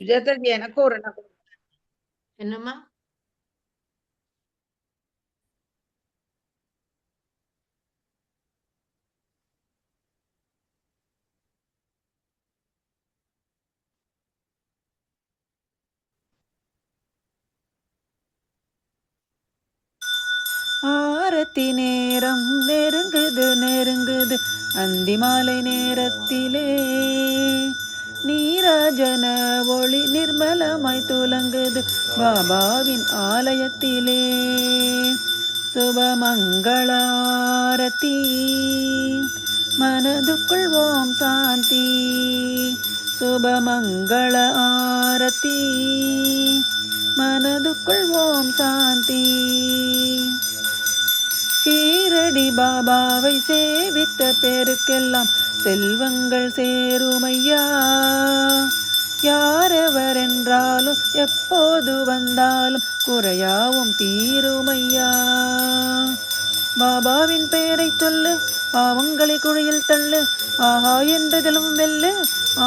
சுஜாதாஜி எனக்கு ஒரு எண்ணம். என்னம்மா? ஆரத்தி நேரம் நெருங்குது நெருங்குது அந்தி மாலை நேரத்திலே நீராஜன ஒளி நிர்மலமாய் துலங்குது பாபாவின் ஆலயத்திலே. சுபமங்கள ஆரத்தி மனதுக்குள் ஓம் சாந்தி. சுபமங்கள ஆரத்தி மனதுக்குள் ஓம் சாந்தி. ஷீரடி பாபாவை சேவித்த பேருக்கெல்லாம் செல்வங்கள் சேருமையா. யாரெவரென்றாலும் எப்போது வந்தாலும் குறையாவும் தீருமையா. பாபாவின் பெயரை சொல்லு, பாவங்களை குழியில் தள்ளு, ஆஹா என்றதிலும் வெல்லு,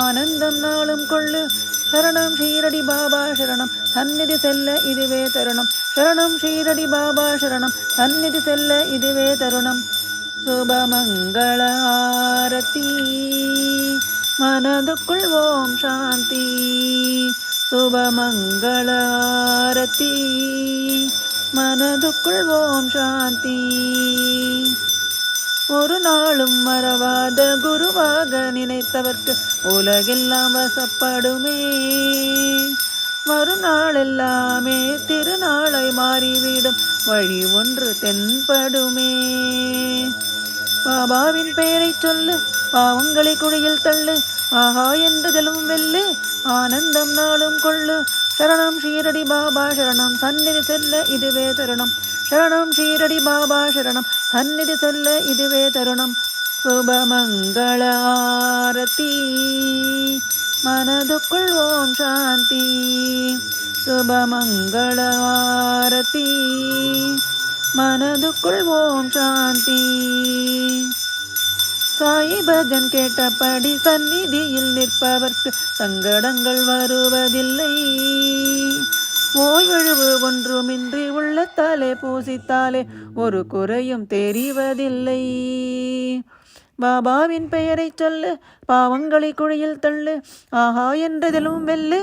ஆனந்தம் நாளும் கொள்ளு. சரணம் ஷீரடி பாபா சரணம், சந்நிதி செல்ல இதுவே தருணம். சரணம் ஷீரடி பாபா சரணம், சந்நிதி செல்ல இதுவே தருணம். சுபமங்கள ஆரத்தி மனதுக்குள் ஓம் சாந்தி. சுபமங்கள ஆரத்தி மனதுக்குள் ஓம் சாந்தி. ஒரு நாளும் மறவாத குருவாக நினைத்தவர்க்கு உலகெல்லாம் வசப்படுமே. மறுநாள் எல்லாமே திருநாளை மாறிவிடும், வழி ஒன்று தென்படுமே. பாபாவின் பெயரை சொல்லு, பாவங்களை குழியில் தள்ளு, ஆஹா என்றதிலும் வெல்லு, ஆனந்தம் நாளும் கொள்ளு. சரணம் ஷீரடி பாபா சரணம், சந்நிதி செல்ல இதுவே தருணம். சரணம் ஷீரடி பாபா சரணம், சந்நிதி செல்ல இதுவே தருணம். சுபமங்கள ஆரத்தி மனதுக்குள் ஓம் சாந்தி. சுபமங்கள ஆரத்தி மனதுக்குள் ஓம் சாந்தி. சாய் பஜன் கேட்டபடி சந்நிதியில் நிற்பவர்க்கு சங்கடங்கள் வருவதில்லை. ஓய்வெழுவு ஒன்றுமின்றி உள்ளத்தாலே பூசித்தாலே ஒரு குறையும் தெரிவதில்லை. பாபாவின் பெயரை சொல்லு, பாவங்களை குழியில் தள்ளு, ஆஹா என்றதிலும் வெல்லு,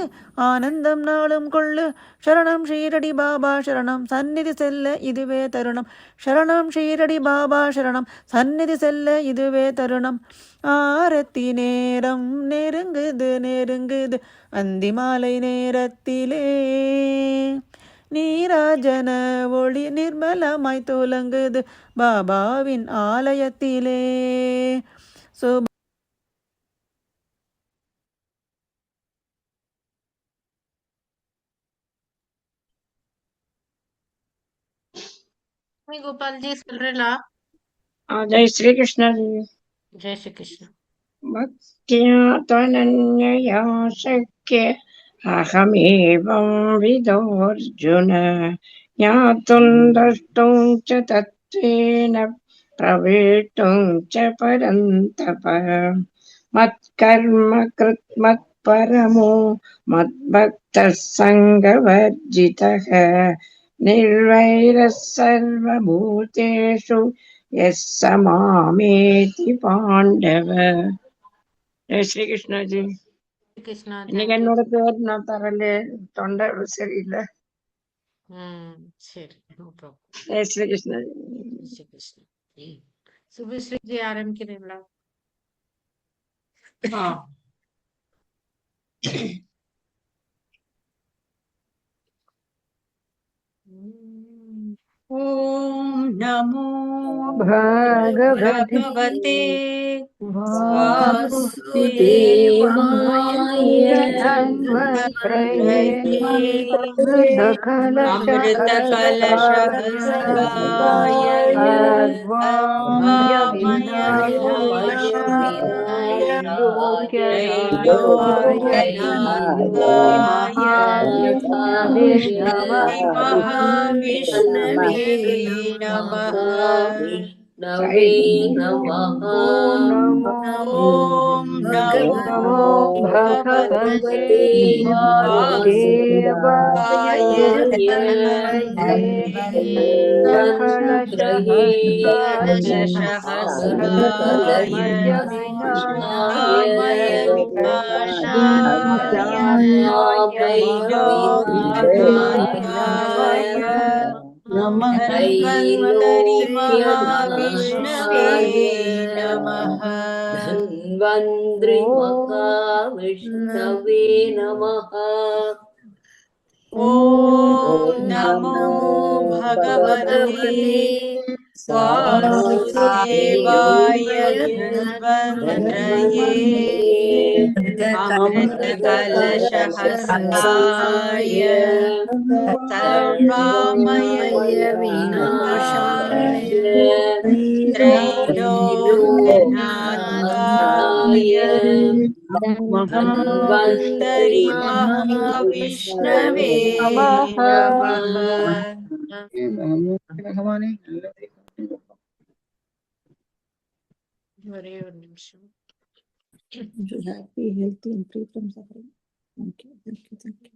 ஆனந்தம் நாளும் கொள்ளு. சரணம் ஷீரடி பாபா சரணம், சந்நிதி செல்ல இதுவே தருணம். சரணம் ஷீரடி பாபா சரணம், சந்நிதி செல்ல இதுவே தருணம். ஆரத்தி நேரம் நெருங்குது நெருங்குது அந்தி மாலை நேரத்திலே நீராஜன ஒளி நிர்மலமாய் துலங்குது பாபாவின் ஆலயத்திலே. गोपाल जी सुन रहे ला? जय श्री कृष्ण जी। जय श्री कृष्ण। भक्त्या त्वनन्यया शक्य अहमेवं विदोऽर्जुन ज्ञातुं द्रष्टुं च तत्त्वेन प्रवेष्टुं च परन्तप। मत्कर्म कृत् मत्परमो मद्भक्तः सङ्गवर्जितः निर्वैरः सर्वभूतेषु यः स मामेति पाण्डव। जय श्री कृष्ण जी। कृष्णा இன்னைக்கு என்னோட பேர் நான் தரல, தொண்டை சரியில்லை. சரி, நோ ப்ராப்ளம். ஜெய் ஸ்ரீ கிருஷ்ணா. ஜெய் ஸ்ரீ கிருஷ்ணா. சுபஸ்ரீ ஜி ஆரம்பிக்கிறீங்களா? ओम नमो भगवते वासुदेवाय अमृत कलश भक्षकाय विष्णवे नमः। विष्णवे नमः। ॐ नमो भगवते वासुदेवाय धन्वन्त्रये दशसहस्राय नामय विनाशाय वैरोग्यनाशाय धन्वन्तरि महाविष्णवे नमः। धन्वन्त्रि महाविष्णवे नमः। ॐ नमो भगवते वासुदेवाय धन्वन्तरये अमृतकलशहस्ताय सर्वामय विनाशाय त्रैलोक्यनाथाय धन्वन्तरि महाविष्णवे नमः। ஒரே ஒரு நிமிஷம். Happy, healthy, and free from suffering. Thank you. Thank you. Thank you.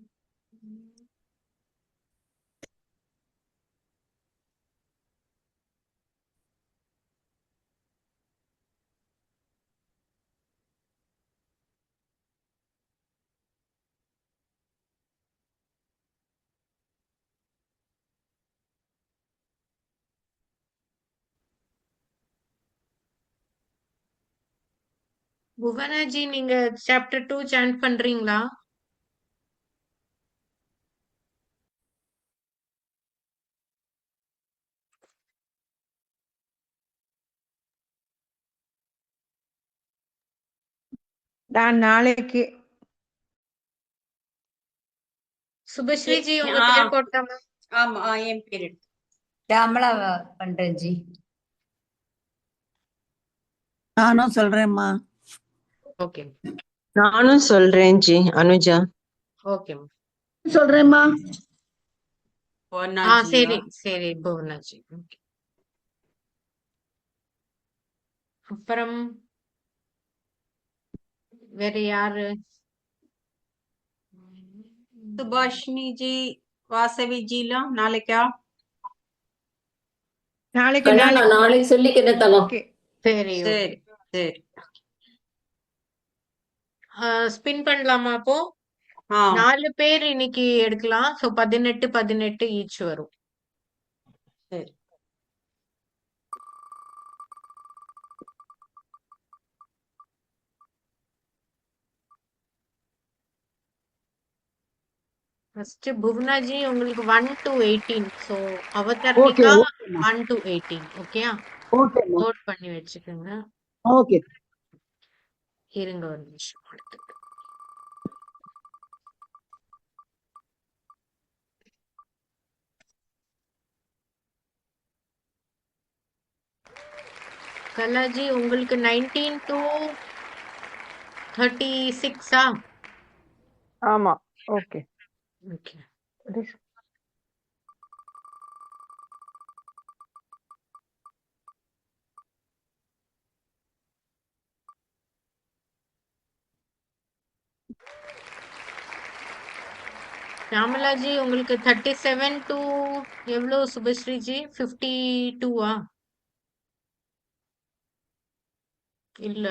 புவனாஜி, நீங்க சாப்டர் 2 சாண்ட் பண்றீங்களா? நான் நாளைக்கு சுபஸ்ரீஜி, உங்க பேர் போட்டாமா? ஆமா, என் பேர் எடுத்து ஷியாமளா பண்றேன் ஜி. நானும் சொல்றேம்மா. ஓகே நானும் சொல்றேன் ஜி. அனுஜா ஓகே. சொல்றேம்மா. சரி சரி புவனாஜி. ஓகே. அப்புறம் வேற யாரு? சுபாஷினி ஜி, வாசவி ஜிலாம் நாளைக்கா? நாளைக்கு நான் நாளைக்கு சொல்லிக்கிறேன் தங்கம். சரி சரி சரி. ஸ்பின் பண்ணலாமா அப்போ? 4 பேர் இன்னைக்கு எடுக்கலாம். சோ 18 ஈச் வரும். சரி. ஃபர்ஸ்ட் புவனாஜி, உங்களுக்கு 1 to 18. So அவதர்ணிகா 1 to 18. ஓகேயா? நோட் பண்ணி வச்சுக்கோங்க. ஓகே. இருங்க ஒரு நிமிஷம். கலாஜி, உங்களுக்கு 19 to 36. ஆமா. ஓகே. ஓகே. ஷாமலாஜி, உங்களுக்கு 37 to எவ்வளவு? சுபஸ்ரீஜி 52 இல்ல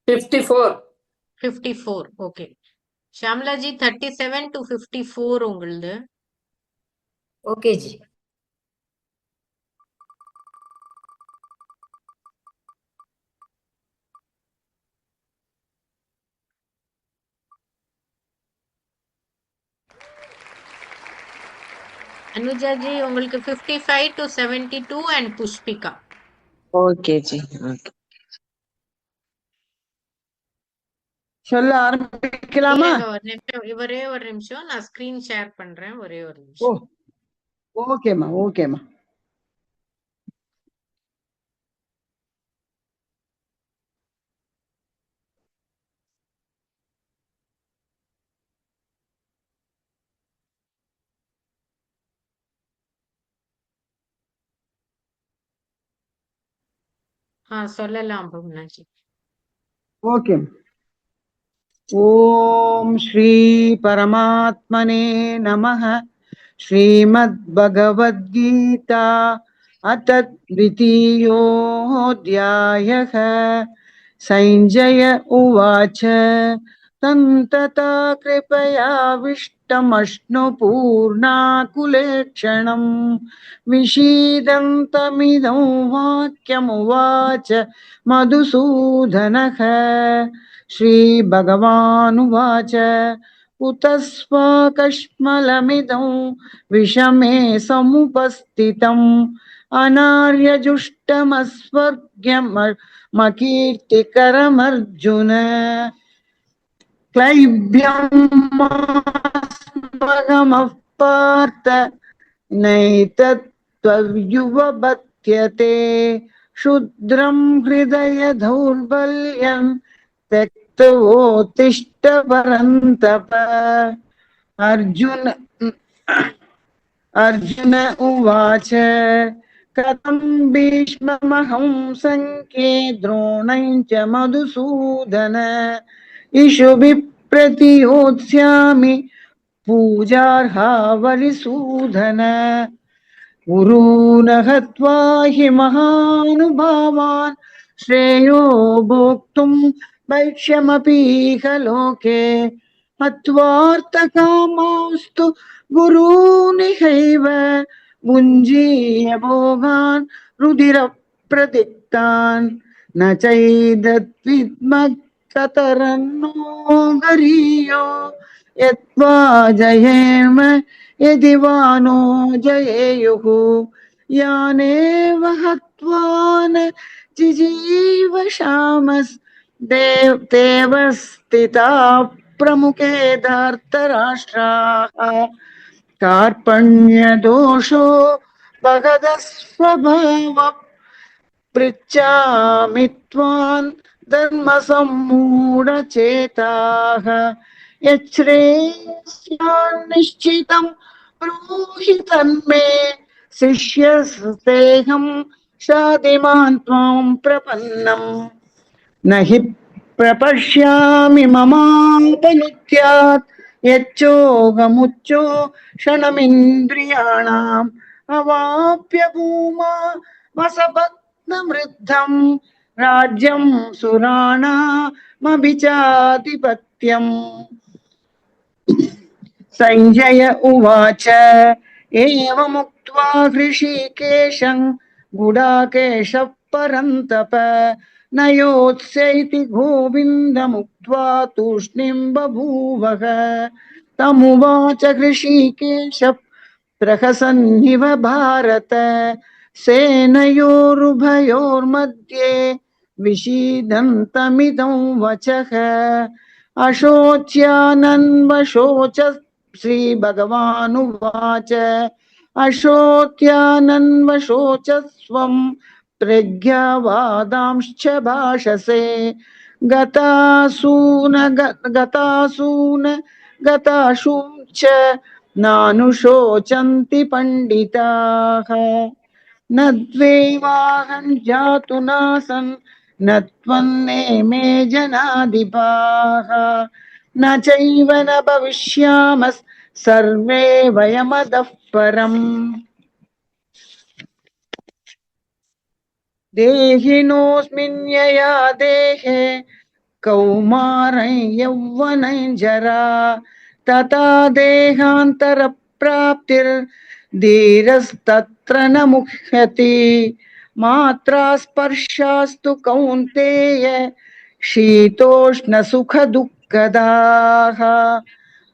54. 54. ஓகே. ஷாமலாஜி 37 to 54 உங்களுது. Okay G. அனுஜாஜி, உங்களுக்கு 55 to 72 and Pushpika. Okay ji. Okay. சொல்ல ஆரம்பிக்கலாமா? ஒரே ஒரு நிமிஷம், நான் ஸ்கிரீன் ஷேர் பண்றேன். ஒரே ஒரு நிமிஷம். ஓகேம்மா. ஓகேம்மா. சொல்லலாம் புவனாஜி. ஓகே. ஓம் ஸ்ரீ பரமாத்மனே நமः. श्रीमद्भगवद्गीता अथ द्वितीयोऽध्यायः. संजय उवाच तन्तता कृपयाविष्टमश्नुपूर्णाकुलेक्षणम् विषीदन्तमिदं वाक्यमुवाच मधुसूदनः. श्रीभगवानुवाच कुतस्त्वाकश्मलमिदं विषमे समुपस्थितम् अनार्यजुष्टमस्वर्ग्यमकीर्तिकरमर्जुन. क्लैब्यमस्मगमः पार्थ नैतत्त्वयुवबध्यते क्षुद्रं हृदय दौर्बल्यं त्यक्तवोत्तिष्ठ परन्तप. अर्जुन उवाच कथं भीष्ममहं संख्ये द्रोणं च मधुसूदन इषुभिः प्रतियोत्स्यामि पूजार्हा वरिसूदन. गुरून् हत्वा हि महानुभावान् श्रेयो भोक्तुं वैक्ष्यमपीह लोके हत्वार्थकामास्तु गुरूनिहैव भुञ्जीय भोगान् रुधिरप्रदिक्तान् न चैदद्विद्मकतरन्नो गरीयो यत्वा जयेम यदि वा नो जयेयुः यानेव हत्वा न जिजीवशामस् देव स्थिता प्रमुखे धर्तराष्ट्राः. कार्पण्यदोषो भगदस्वभाव पृच्छामि त्वां धर्मसम्मूढचेताः. यच्छ्रेयस्यान्निश्चितं ब्रूहि तन्मे शिष्यस्तेऽहं शाधिमान् त्वां प्रपन्नम्. न हि प्रपश्यामि ममापनुद्यात् यच्चोगमुच्चो क्षणमिन्द्रियाणाम् अवाप्य भूमा वसपत्नमृद्धं राज्यं सुराणामभिचाधिपत्यम्. संजय उवाच एवमुक्त्वा हृषीकेशं गुडाकेशः परन्तप न योत्स्यैति गोविन्दमुक्त्वा तूष्णीं बभूवः. तमुवाच हृषीकेशः प्रहसन्निव भारत सेनयोरुभयोर्मध्ये विषीदन्तमिदं वचः. अशोच्यानन्वशोच श्रीभगवानुवाच अशोच्यानन्वशोचस्वं प्रज्ञावादांश्च भाषसे गतासूच नानुशोचन्ति पंडिताः. न द्वैवाहं जातु नासन् न त्वन्नेमे जनाधिपाः न चैव न भविष्यामः सर्वे वयमतः परम्. देहिनोऽस्मिन् यया देहे कौमारं यौवनं जरा तथा देहान्तरप्राप्तिर्धीरस्तत्र न मुह्यति. मात्रा स्पर्शास्तु कौन्तेय शीतोष्णसुखदुःखदाः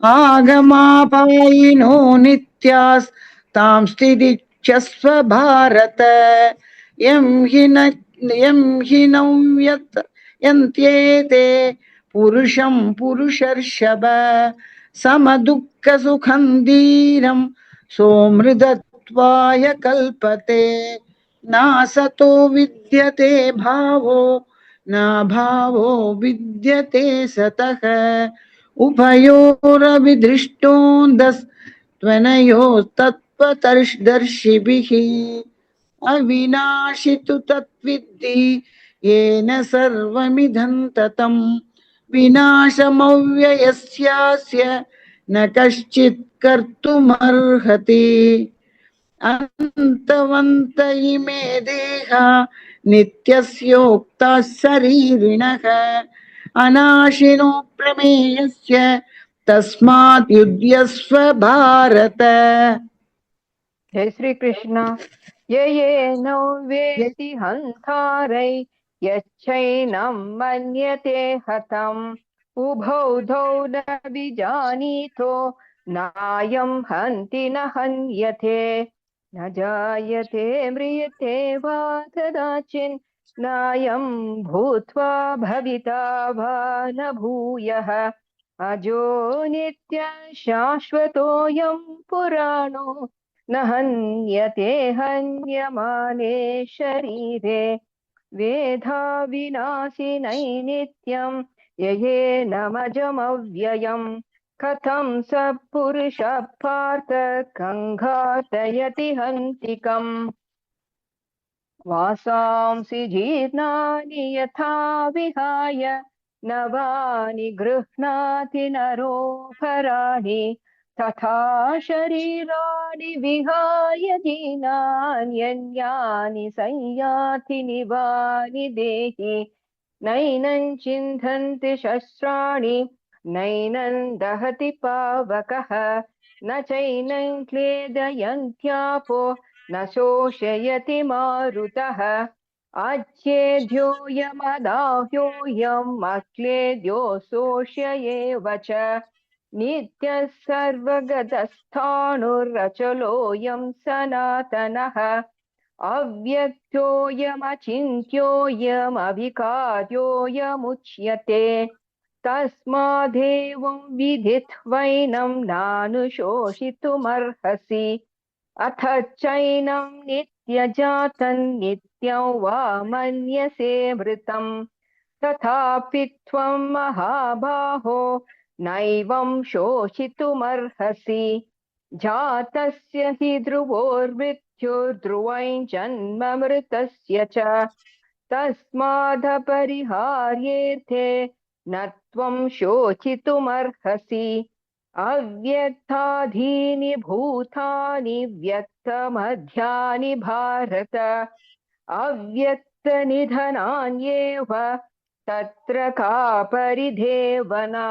आगमापायिनो नित्यास्तां स्थितिच्छस्व भारत. यं हिनं यन्त्येते पुरुषं पुरुषर्षभ समदुःखसुखं धीरं सोमृतत्वाय कल्पते. नासतो विद्यते भावो न भावो विद्यते सतः उभयोरविदृष्टोऽन्तस्त्वनयोस्तत्त्वदर्शिभिः. अविनाशि तु तत्विद्धि येन सर्वमिदं ततं विनाशमव्ययस्यास्य न कश्चित् कर्तुमर्हति अन्तवन्त इमे देहा नित्यस्योक्ताः शरीरिणः अनाशिनो प्रमेयस्य तस्मात् युध्यस्व भारत। जय श्री कृष्ण। ये न वेत्ति हन्तारै यच्चैनं मन्यते हतम् उभौ द्वौ न विजानीतो नायं हन्ति न हन्यते न जायते म्रियते वा कदाचिन् नायं भूत्वा भविता वा न भूयः अजो नित्यः शाश्वतोऽयं पुराणो न हन्यते हन्यमाने शरीरे वेधा विनाशिनै नित्यं येनमजमव्ययम् कथं स पुरुषः पार्थ कङ्घातयति हन्तिकम् वासांसि जीर्णानि यथा विहाय नवानि गृह्णाति नरोपराणि तथा शरीराणि विहाय दीनान्यन्यानि संयाति निवानि देहि नैनं चिन्धन्ति शस्त्राणि नैनं दहति पावकः न चैनं क्लेदयन्त्यापो न शोषयति मारुतः अच्छेद्योऽयमदाह्योऽयम् अक्लेद्यो शोष्य एव च नित्यः सर्वगतस्थाणुरचलोऽयं सनातनः अव्यक्तोऽयमचिन्त्योऽयमविकार्योऽयमुच्यते तस्मादेवं विदित्वैनं नानुशोषितुमर्हसि अथ चैनं नित्यजातं नित्यं वा मन्यसे मृतं तथापि त्वं महाबाहो नैवं शोषितुमर्हसि जातस्य हि ध्रुवोर्मृत्युर्ध्रुवं जन्म मृतस्य च तस्मादपरिहार्येऽर्थे न त्वं शोचितुमर्हसि अव्यक्ताधीनि भूतानि व्यक्तमध्यानि भारत अव्यक्तनिधनान्येव तत्र का परिदेवना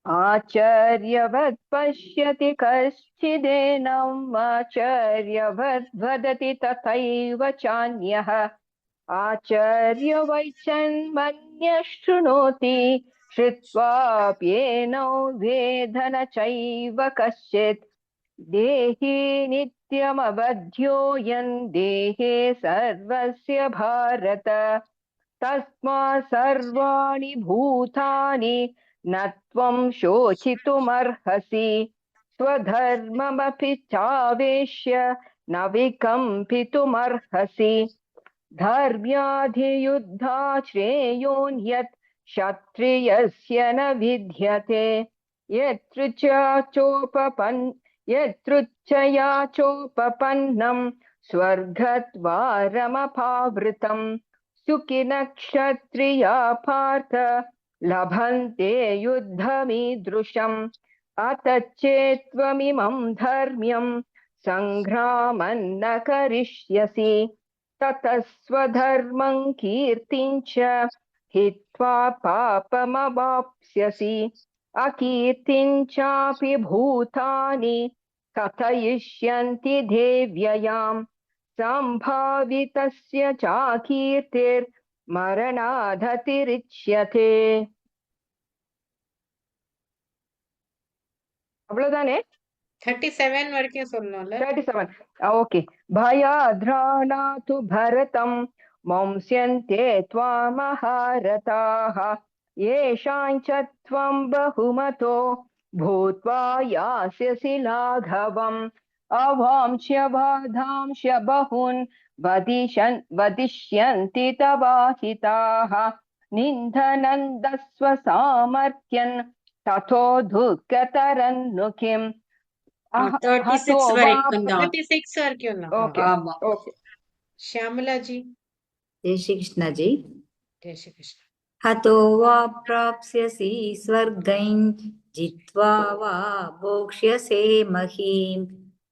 आचार्यवत् पश्यति कश्चिदेनम् आचार्यवत् वदति तथैव चान्यः आचार्यवैचन्मन्यः शृणोति श्रुत्वाप्येनो वेद न चैव कश्चित् देहि नित्यमबध्योऽयं देहे सर्वस्य भारत तस्मात् सर्वाणि भूतानि न त्वं शोचितुमर्हसि स्वधर्ममपि चावेश्य न विकम्पितुमर्हसि धर्म्याधियुद्धा श्रेयोन्यत् क्षत्रियस्य न विद्यते यत्रुच्चया चोपपन्नं स्वर्गद्वारमपावृतं सुखिनः क्षत्रिया पार्थ लभन्ते युद्धमीदृशम् अत चेत्त्वमिमं धर्म्यं सङ्ग्रामं न करिष्यसि ततः स्वधर्मं कीर्तिं च हित्वा पापमवाप्स्यसि अकीर्तिं चापि भूतानि कथयिष्यन्ति देव्ययाम् सम्भावितस्य चाकीर्तिर्मरणादतिरिच्यते। அவ்வளவுதானே? 37 வரைக்கும் சொல்லணும்ல? 37. ஓகே. भयाद्राणातु भरतं मंस्यन्ते त्वामहारथाः येषां च त्वं बहुमतो भूत्वा यास्यसि लाघवम् अवांश्य वाधांश्य बहून् वदिष्यन्ति तवाहिताः निन्दनन्दस्व सामर्थ्यन् ततो दुःखतरन्नु किम् 36 வரைக்கும் தான். 36 வரைக்கும் தான். ஓகே ஆமா. ஓகே. ஷியாமலா ஜி जय श्री कृष्ण जी। जय श्री कृष्ण। हतो वा प्राप्स्यसि स्वर्गं जित्वा वा भोक्ष्यसे महीम्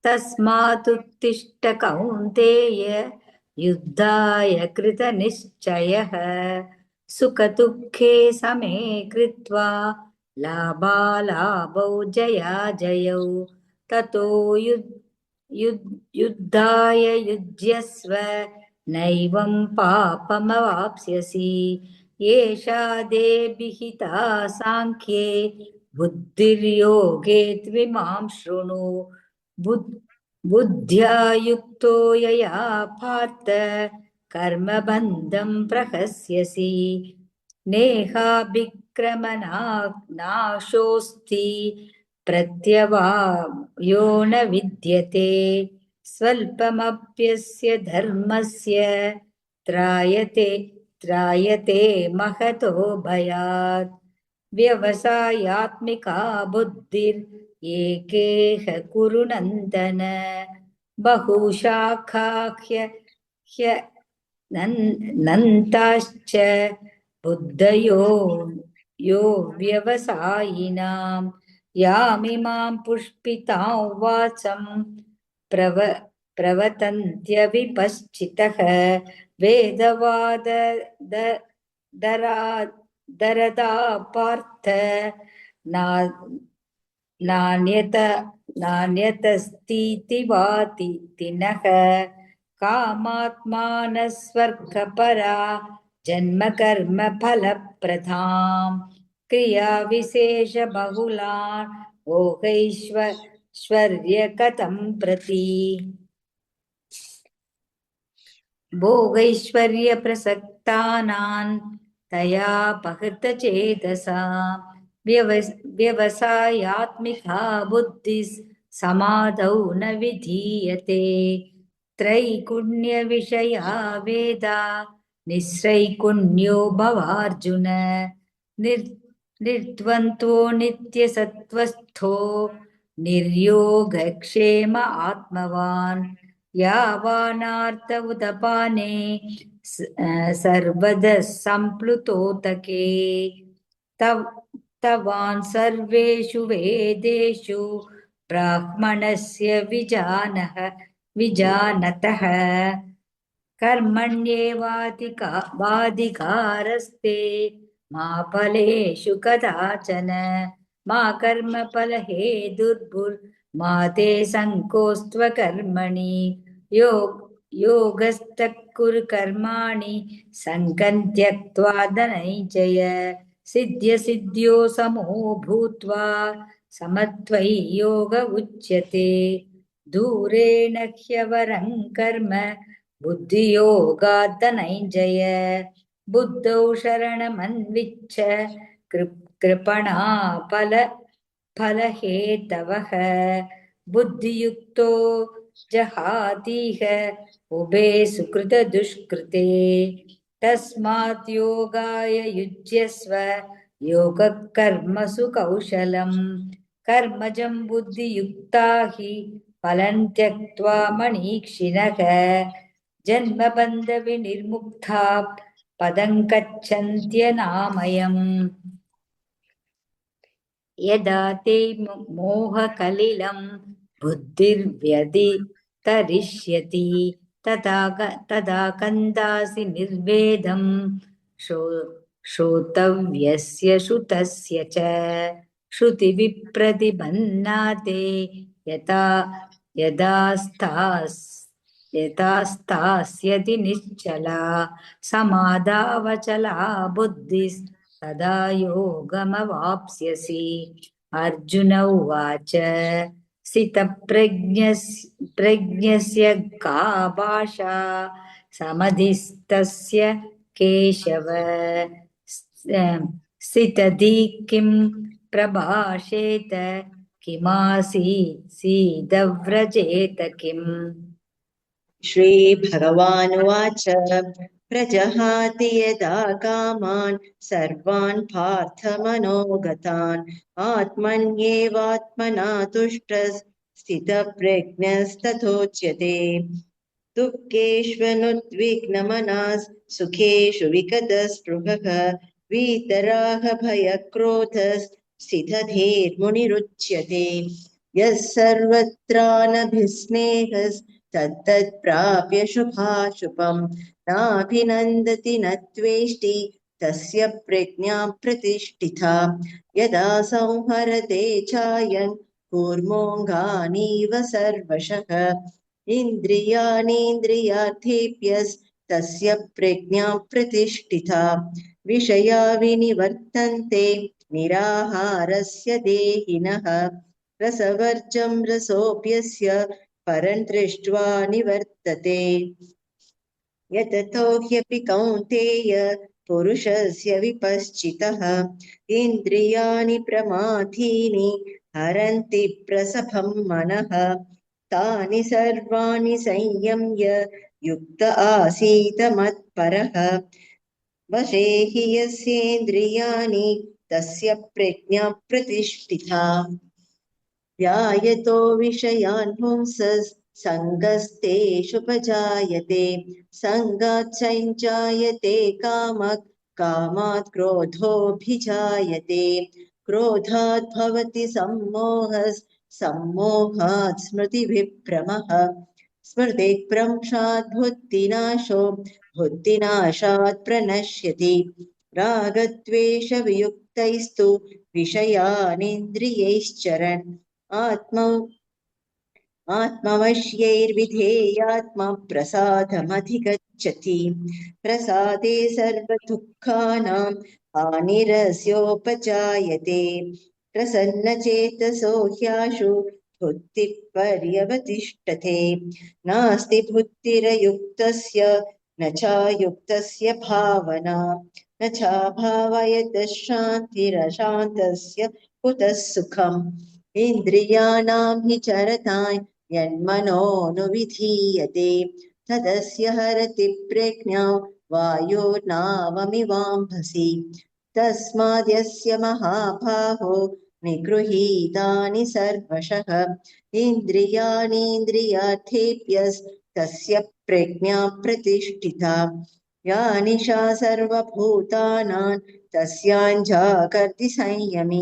तस्मादुत्तिष्ठ कौन्तेय युद्धाय कृतनिश्चयः सुखदुःखे समे कृत्वा लाभालाभौ जयाजयौ ततो युद्धाय युज्यस्व नैवं पापमवाप्स्यसि एषा ते विहिता सांख्ये बुद्धिर्योगे त्विमां शृणु बुद्ध्या युक्तो यया पार्थ कर्मबन्धं प्रहस्यसि नेहाभिक्रमनाशोऽस्ति प्रत्यवायो न विद्यते स्वल्पमप्यस्य धर्मस्य त्रायते महतो भयात् व्यवसायात्मिका बुद्धिर्एकेह कुरु नन्दन बहुशाखाह्य नन्ताश्च बुद्धयो यो व्यवसायिनां यामिमां पुष्पितां वाचं प्रवतन्त्यविपश्चितः वेदवादरदा पार्थ नान्यतस्तीति वातिनः कामात्मानः स्वर्गपरा जन्मकर्म फलप्रदां क्रियाविशेषबहुलान् भोगैश्वर्यकथं प्रति भोगैश्वर्यप्रसक्तानां तया पहृतचेतसां व्यवसायात्मिका बुद्धिः समाधौ न विधीयते त्रैगुण्यविषया वेदा निःश्रैगुण्यो भवार्जुन निर्द्वन्द्वो नित्यसत्त्वस्थो निर्योगक्षेम आत्मवान् यावानार्थ उदपाने सर्वदा संप्लुतोदके तवान् सर्वेषु वेदेषु ब्राह्मणस्य विजानतः कर्मण्येवाधिकारस्ते मा फलेषु कदाचन मा कर्मफलहेतुर्भुर्मा ते संकोस्त्व कर्मणि योगस्तः कुरु कर्माणि सङ्गं त्यक्त्वा धनञ्जय सिद्ध्यो समो भूत्वा समत्वयि योग उच्यते दूरेण ह्यवरं कर्म बुद्धियोगात् धनञ्जय बुद्धौ शरणमन्विच्छ कृपणा फलहेतवः बुद्धियुक्तो जहातीह उभे सुकृत दुष्कृते तस्मात् योगाय युज्यस्व योगः कर्मसु कौशलम् कर्मजं बुद्धियुक्ता हि फलं त्यक्त्वा मणीक्षिणः जन्मबन्धविनिर्मुक्ता पदं गच्छन्त्यनामयम् यदा ते मोहकलिलं बुद्धिर्व्यतितरिष्यति तदा कन्दासि निर्वेदं श्रोतव्यस्य श्रुतस्य च श्रुतिविप्रतिबन्नाते यदा स्थास्यति निश्चला समाधावचला बुद्धिः तदा योगमवाप्स्यसि अर्जुन उवाच स्थितप्रज्ञस्य का भाषा समधिस्तस्य केशव स्थितधि किं प्रभाषेत किमासीदव्रजेत किम् श्रीभगवानुवाच प्रजहाति यदा कामान् सर्वान् पार्थमनोगतान् आत्मन्येवात्मना तुष्टः स्थितप्रज्ञस्तथोच्यते दुःखेष्वनुद्विग्नमनाः सुखेषु विगतस्पृहः वीतराग भयक्रोधः स्थितधीर्मुनिरुच्यते यः सर्वत्रानभिस्नेहस्तत्तत्प्राप्य शुभाशुभम् नाभिनन्दति न त्वेष्टि तस्य प्रज्ञा प्रतिष्ठिता यदा संहरते चायन् कूर्मोऽङ्गानीव सर्वशः इन्द्रियाणीन्द्रियार्थेभ्यस्तस्य प्रज्ञा प्रतिष्ठिता विषया विनिवर्तन्ते निराहारस्य देहिनः रसवर्जं रसोऽप्यस्य परं दृष्ट्वा निवर्तते यततो ह्यपि कौन्तेय पुरुषस्य विपश्चितः इन्द्रियाणि प्रमाथीनि हरन्ति प्रसभं मनः तानि सर्वाणि संयम्य युक्त आसीत मत्परः वशे हि यस्येन्द्रियाणि तस्य प्रज्ञा प्रतिष्ठिता ध्यायतो विषयान् पुंसः सङ्गस्तेषुपजायते सङ्गात् सञ्जायते कामः कामात् क्रोधोऽभिजायते क्रोधात् भवति सम्मोहः सम्मोहात् स्मृतिविभ्रमः स्मृतिभ्रंशात् बुद्धिनाशो बुद्धिनाशात् प्रणश्यति रागद्वेषवियुक्तैस्तु विषयानिन्द्रियैश्चरन् आत्मवश्यैर्विधेयात्मा प्रसादमधिगच्छति प्रसादे सर्वदुःखानां हानिरस्योपजायते प्रसन्नचेतसो ह्याशु बुद्धिः पर्यवतिष्ठते नास्ति बुद्धिरयुक्तस्य न चायुक्तस्य भावना न चाभावयतः शान्तिरशान्तस्य कुतः सुखम् इन्द्रियाणां हि चरतां यन्मनोनुविधीयते तदस्य हरति प्रज्ञां वायोर्नावमिवाम्भसि तस्माद्यस्य महाबाहो निगृहीतानि सर्वशः इन्द्रियाणीन्द्रियार्थेभ्यस्तस्य प्रज्ञा प्रतिष्ठिता या निशा सर्वभूतानां तस्याञ्जागर्ति संयमी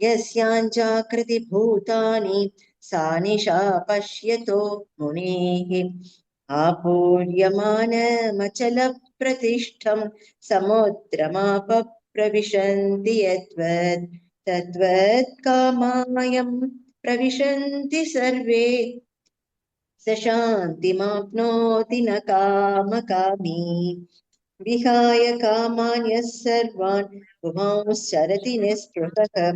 यस्याञ्जागृति भूतानि सा निशा पश्यतो मुनेः आपूर्यमानमचलप्रतिष्ठं समुद्रमाप प्रविशन्ति यद्वत् तद्वत् कामायं प्रविशन्ति सर्वे स शान्तिमाप्नोति न कामकामी विहाय कामान्यः सर्वान् पुमांश्चरति निःस्पृहः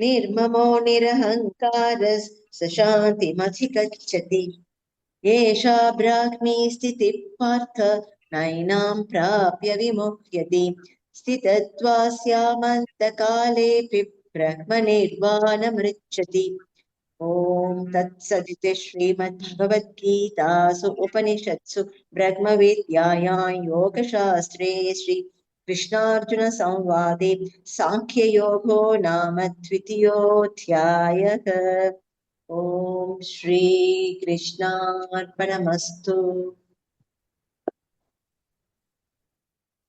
निर्ममो निरहङ्कारः स शान्तिमधिगच्छति एषा ब्राह्मी स्थितिः पार्थ नैनां प्राप्य विमुह्यति स्थितत्वास्यामन्तकालेऽपि ब्रह्मनिर्वाणमृच्छति ॐ तत्सदिति श्रीमद्भगवद्गीतासु उपनिषत्सु ब्रह्मविद्यायां योगशास्त्रे श्रीकृष्णार्जुनसंवादे साङ्ख्ययोगो नाम द्वितीयोऽध्यायः ॐ श्रीकृष्णार्पणमस्तु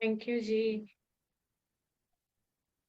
Thank you, Ji.